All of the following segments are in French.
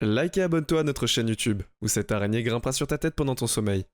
Like et abonne-toi à notre chaîne YouTube, où cette araignée grimpera sur ta tête pendant ton sommeil.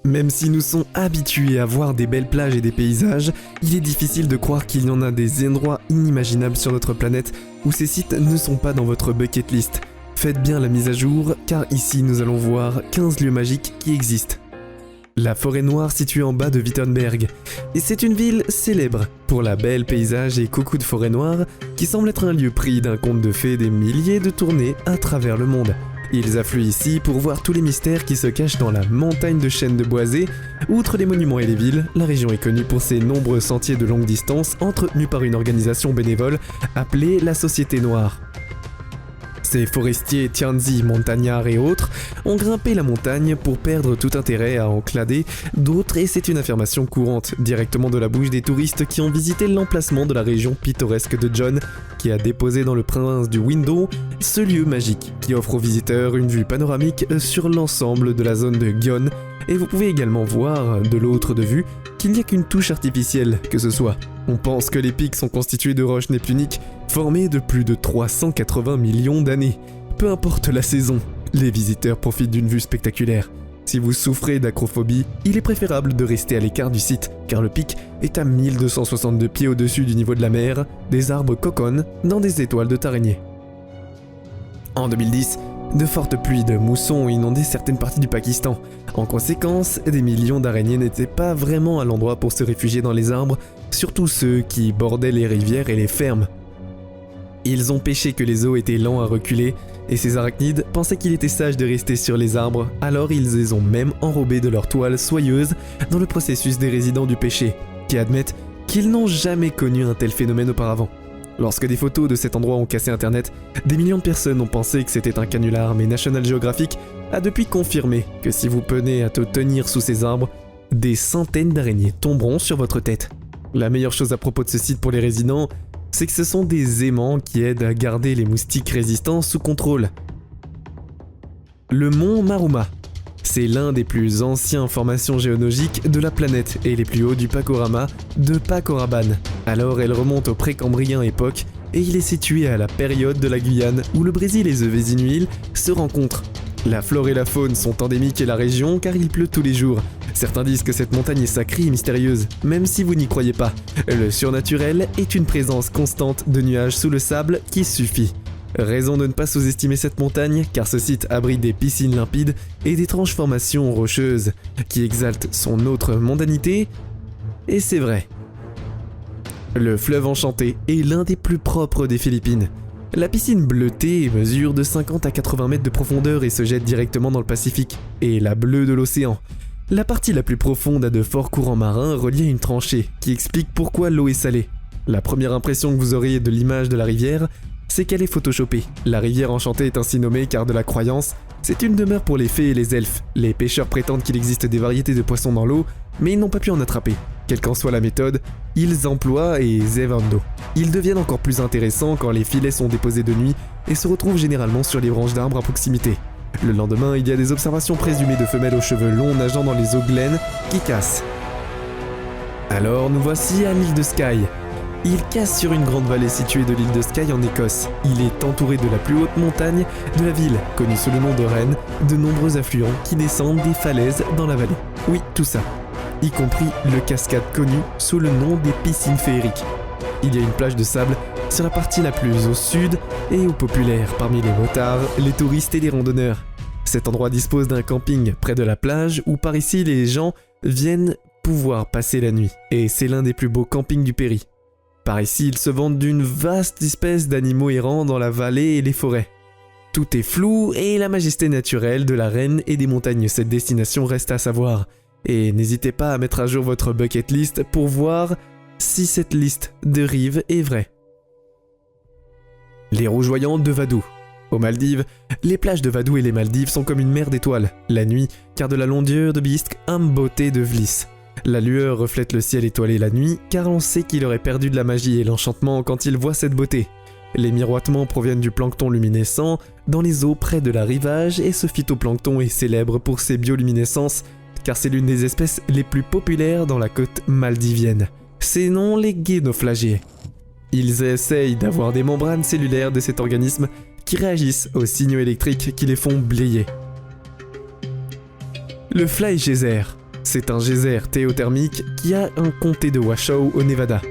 Même si nous sommes habitués à voir des belles plages et des paysages, il est difficile de croire qu'il y en a des endroits inimaginables sur notre planète où ces sites ne sont pas dans votre bucket list. Faites bien la mise à jour, car ici nous allons voir 15 lieux magiques qui existent. La forêt noire située en bas de Wittenberg. Et c'est une ville célèbre pour la belle paysage et coucou de forêt noire qui semble être un lieu pris d'un conte de fées des milliers de tournées à travers le monde. Ils affluent ici pour voir tous les mystères qui se cachent dans la montagne de chênes de boisés. Outre les monuments et les villes, la région est connue pour ses nombreux sentiers de longue distance entretenus par une organisation bénévole appelée la Société Noire. Ces forestiers Tianzi, montagnards et autres ont grimpé la montagne pour perdre tout intérêt à enclader d'autres et c'est une affirmation courante directement de la bouche des touristes qui ont visité l'emplacement de la région pittoresque de John qui a déposé dans le prince du Window ce lieu magique qui offre aux visiteurs une vue panoramique sur l'ensemble de la zone de Gyeon et vous pouvez également voir de l'autre de vue qu'il n'y a qu'une touche artificielle que ce soit. On pense que les pics sont constitués de roches népluniques formées de plus de 380 millions d'années. Peu importe la saison, les visiteurs profitent d'une vue spectaculaire. Si vous souffrez d'acrophobie, il est préférable de rester à l'écart du site, car le pic est à 1262 pieds au-dessus du niveau de la mer, des arbres coconnent dans des étoiles de d'araignées. En 2010, de fortes pluies de mousson ont inondé certaines parties du Pakistan. En conséquence, des millions d'araignées n'étaient pas vraiment à l'endroit pour se réfugier dans les arbres, surtout ceux qui bordaient les rivières et les fermes. Ils ont péché que les eaux étaient lents à reculer, et ces arachnides pensaient qu'il était sage de rester sur les arbres, alors ils les ont même enrobés de leurs toiles soyeuses dans le processus des résidents du péché, qui admettent qu'ils n'ont jamais connu un tel phénomène auparavant. Lorsque des photos de cet endroit ont cassé internet, des millions de personnes ont pensé que c'était un canular, mais National Geographic a depuis confirmé que si vous peinez à te tenir sous ces arbres, des centaines d'araignées tomberont sur votre tête. La meilleure chose à propos de ce site pour les résidents, c'est que ce sont des aimants qui aident à garder les moustiques résistants sous contrôle. Le mont Maruma. C'est l'un des plus anciens formations géologiques de la planète et les plus hauts du panorama de Pakoraban. Alors elle remonte au précambrien époque et il est situé à la période de la Guyane où le Brésil et the Vésinuil se rencontrent. La flore et la faune sont endémiques à la région car il pleut tous les jours. Certains disent que cette montagne est sacrée et mystérieuse, même si vous n'y croyez pas. Le surnaturel est une présence constante de nuages sous le sable qui suffit. Raison de ne pas sous-estimer cette montagne, car ce site abrite des piscines limpides et d'étranges formations rocheuses, qui exaltent son autre mondanité, et c'est vrai. Le fleuve enchanté est l'un des plus propres des Philippines. La piscine bleutée mesure de 50 à 80 mètres de profondeur et se jette directement dans le Pacifique, et la bleue de l'océan. La partie la plus profonde a de forts courants marins reliés à une tranchée, qui explique pourquoi l'eau est salée. La première impression que vous auriez de l'image de la rivière, c'est qu'elle est photoshopée. La rivière enchantée est ainsi nommée car de la croyance, c'est une demeure pour les fées et les elfes. Les pêcheurs prétendent qu'il existe des variétés de poissons dans l'eau, mais ils n'ont pas pu en attraper. Quelle qu'en soit la méthode, ils emploient et zévando. Ils deviennent encore plus intéressants quand les filets sont déposés de nuit et se retrouvent généralement sur les branches d'arbres à proximité. Le lendemain, il y a des observations présumées de femelles aux cheveux longs nageant dans les eaux glènes qui cassent. Alors nous voici à l'île de Skye. Il casse sur une grande vallée située de l'île de Skye en Écosse. Il est entouré de la plus haute montagne de la ville, connue sous le nom de Rennes, de nombreux affluents qui descendent des falaises dans la vallée. Oui, tout ça. Y compris le cascade connu sous le nom des piscines féeriques. Il y a une plage de sable sur la partie la plus au sud et au populaire parmi les motards, les touristes et les randonneurs. Cet endroit dispose d'un camping près de la plage où par ici les gens viennent pouvoir passer la nuit. Et c'est l'un des plus beaux campings du Péri. Par ici, ils se vantent d'une vaste espèce d'animaux errants dans la vallée et les forêts. Tout est flou et la majesté naturelle de la Reine et des montagnes, cette destination reste à savoir. Et n'hésitez pas à mettre à jour votre bucket list pour voir si cette liste de rives est vraie. Les rougeoyantes de Vadou. Aux Maldives, les plages de Vadou et les Maldives sont comme une mer d'étoiles, la nuit, car de la longueur de bisque, âme beauté de Vliss. La lueur reflète le ciel étoilé la nuit, car on sait qu'il aurait perdu de la magie et l'enchantement quand il voit cette beauté. Les miroitements proviennent du plancton luminescent dans les eaux près de la rivage et ce phytoplancton est célèbre pour ses bioluminescences, car c'est l'une des espèces les plus populaires dans la côte maldivienne. C'est non les guénophlagiés. Ils essayent d'avoir des membranes cellulaires de cet organisme qui réagissent aux signaux électriques qui les font blayer. Le Fly Geyser. C'est un geyser théothermique qui a un comté de Washoe au Nevada.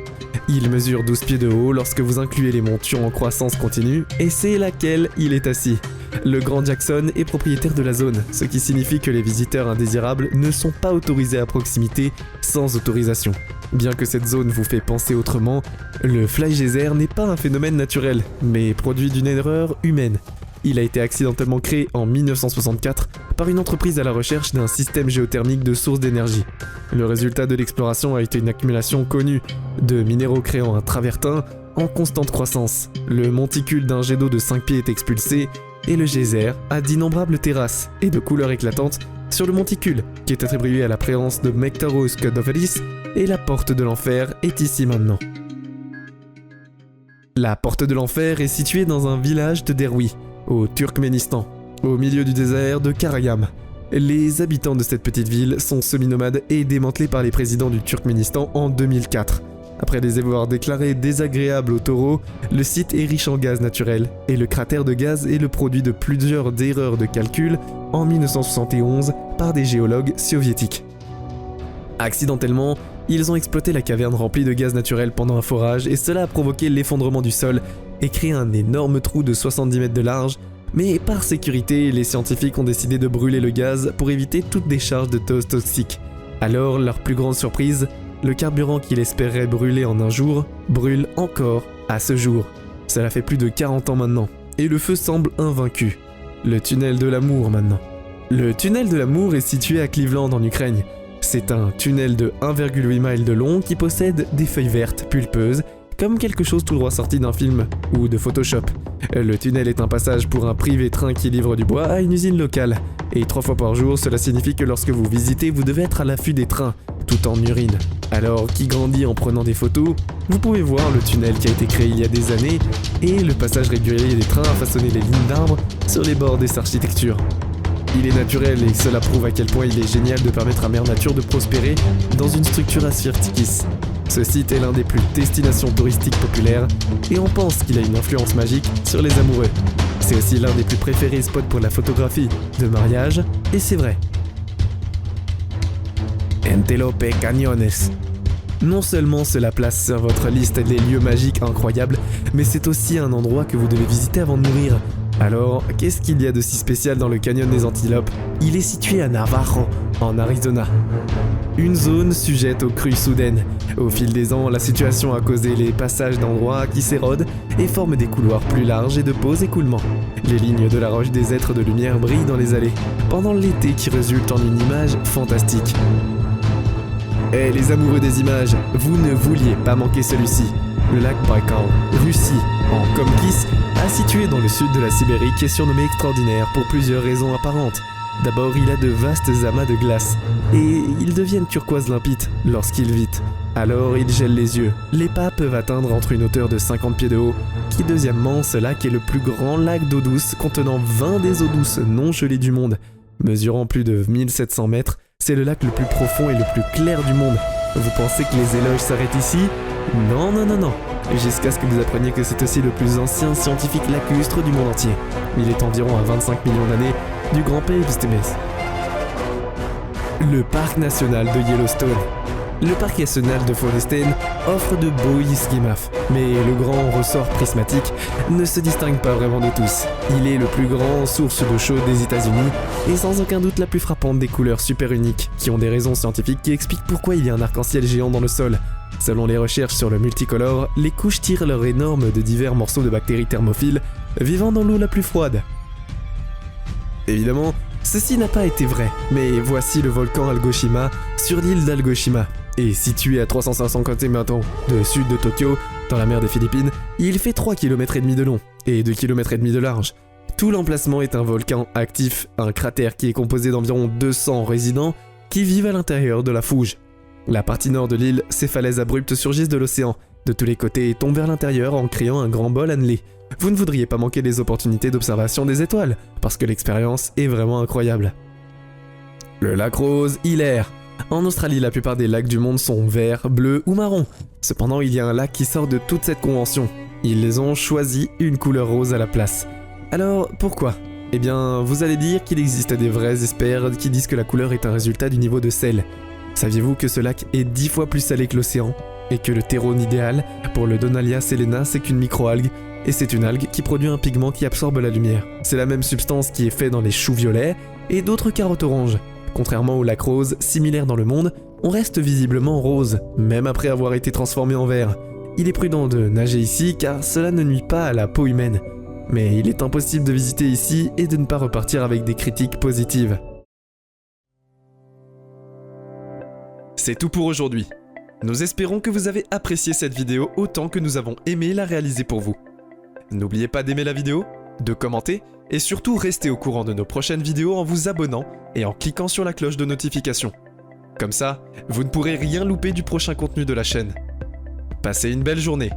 Il mesure 12 pieds de haut lorsque vous incluez les montures en croissance continue, et c'est laquelle il est assis. Le Grand Jackson est propriétaire de la zone, ce qui signifie que les visiteurs indésirables ne sont pas autorisés à proximité sans autorisation. Bien que cette zone vous fait penser autrement, le Fly Geyser n'est pas un phénomène naturel, mais produit d'une erreur humaine. Il a été accidentellement créé en 1964 par une entreprise à la recherche d'un système géothermique de source d'énergie. Le résultat de l'exploration a été une accumulation connue de minéraux créant un travertin en constante croissance. Le monticule d'un jet d'eau de 5 pieds est expulsé et le geyser a d'innombrables terrasses et de couleurs éclatantes sur le monticule qui est attribué à la présence de Mectaros Cudovelis, et la porte de l'enfer est ici maintenant. La porte de l'enfer est située dans un village de Derwi, au Turkménistan, au milieu du désert de Karagam. Les habitants de cette petite ville sont semi-nomades et démantelés par les présidents du Turkménistan en 2004. Après les avoir déclarés désagréables aux taureaux, le site est riche en gaz naturel et le cratère de gaz est le produit de plusieurs erreurs de calcul en 1971 par des géologues soviétiques. Accidentellement, ils ont exploité la caverne remplie de gaz naturel pendant un forage et cela a provoqué l'effondrement du sol et créé un énorme trou de 70 mètres de large, mais par sécurité, les scientifiques ont décidé de brûler le gaz pour éviter toute décharge de doses toxiques. Alors, leur plus grande surprise, le carburant qu'ils espéraient brûler en un jour, brûle encore à ce jour. Cela fait plus de 40 ans maintenant, et le feu semble invaincu. Le tunnel de l'amour maintenant. Le tunnel de l'amour est situé à Cleveland en Ukraine. C'est un tunnel de 1,8 miles de long qui possède des feuilles vertes pulpeuses, comme quelque chose tout droit sorti d'un film ou de Photoshop. Le tunnel est un passage pour un privé train qui livre du bois à une usine locale. Et 3 fois par jour, cela signifie que lorsque vous visitez, vous devez être à l'affût des trains, tout en urine. Alors, qui grandit en prenant des photos, vous pouvez voir le tunnel qui a été créé il y a des années et le passage régulier des trains à façonner les lignes d'arbres sur les bords des architectures. Il est naturel et cela prouve à quel point il est génial de permettre à Mère Nature de prospérer dans une structure asphyctis. Ce site est l'un des plus destinations touristiques populaires et on pense qu'il a une influence magique sur les amoureux. C'est aussi l'un des plus préférés spots pour la photographie de mariage, et c'est vrai. Antelope Cañones. Non seulement cela place sur votre liste des lieux magiques incroyables, mais c'est aussi un endroit que vous devez visiter avant de mourir. Alors, qu'est-ce qu'il y a de si spécial dans le canyon des Antilopes ? Il est situé à Navajo, en Arizona. Une zone sujette aux crues soudaines. Au fil des ans, la situation a causé les passages d'endroits qui s'érodent et forment des couloirs plus larges et de beaux écoulements. Les lignes de la roche des êtres de lumière brillent dans les allées, pendant l'été qui résulte en une image fantastique. Eh les amoureux des images, vous ne vouliez pas manquer celui-ci. Le lac Baïkal, Russie, en Komkis, situé dans le sud de la Sibérie, qui est surnommé extraordinaire pour plusieurs raisons apparentes. D'abord, il a de vastes amas de glace, et ils deviennent turquoise limpide lorsqu'il vite. Alors, il gèle les yeux. Les pas peuvent atteindre entre une hauteur de 50 pieds de haut, qui deuxièmement, ce lac est le plus grand lac d'eau douce contenant 20 des eaux douces non gelées du monde. Mesurant plus de 1700 mètres, c'est le lac le plus profond et le plus clair du monde. Vous pensez que les éloges s'arrêtent ici ? Non, non, non, non. Jusqu'à ce que vous appreniez que c'est aussi le plus ancien scientifique lacustre du monde entier. Il est environ à 25 millions d'années du Grand Pays Pistémès. Le parc national de Yellowstone. Le parc national de Forestein offre de beaux isgimaf, mais le grand ressort prismatique ne se distingue pas vraiment de tous. Il est le plus grand source d'eau chaude des États-Unis et sans aucun doute la plus frappante des couleurs super uniques, qui ont des raisons scientifiques qui expliquent pourquoi il y a un arc-en-ciel géant dans le sol. Selon les recherches sur le multicolore, les couches tirent leur énorme de divers morceaux de bactéries thermophiles vivant dans l'eau la plus froide. Évidemment, ceci n'a pas été vrai, mais voici le volcan Algoshima sur l'île d'Algoshima. Et situé à 350 km de sud de Tokyo, dans la mer des Philippines, il fait 3,5 km de long et 2,5 km de large. Tout l'emplacement est un volcan actif, un cratère qui est composé d'environ 200 résidents qui vivent à l'intérieur de la Fouge. La partie nord de l'île, ces falaises abruptes surgissent de l'océan, de tous les côtés et tombent vers l'intérieur en créant un grand bol annelé. Vous ne voudriez pas manquer les opportunités d'observation des étoiles, parce que l'expérience est vraiment incroyable. Le lac Rose, Hilaire. En Australie, la plupart des lacs du monde sont verts, bleus ou marrons. Cependant, il y a un lac qui sort de toute cette convention. Ils ont choisi une couleur rose à la place. Alors, pourquoi? Eh bien, vous allez dire qu'il existe des vrais experts qui disent que la couleur est un résultat du niveau de sel. Saviez-vous que ce lac est 10 fois plus salé que l'océan? Et que le terrone idéal pour le Donalia selena, c'est qu'une microalgue, et c'est une algue qui produit un pigment qui absorbe la lumière. C'est la même substance qui est faite dans les choux violets et d'autres carottes oranges. Contrairement au lac rose, similaire dans le monde, on reste visiblement rose, même après avoir été transformé en vert. Il est prudent de nager ici car cela ne nuit pas à la peau humaine. Mais il est impossible de visiter ici et de ne pas repartir avec des critiques positives. C'est tout pour aujourd'hui. Nous espérons que vous avez apprécié cette vidéo autant que nous avons aimé la réaliser pour vous. N'oubliez pas d'aimer la vidéo, de commenter et surtout restez au courant de nos prochaines vidéos en vous abonnant et en cliquant sur la cloche de notification. Comme ça, vous ne pourrez rien louper du prochain contenu de la chaîne. Passez une belle journée.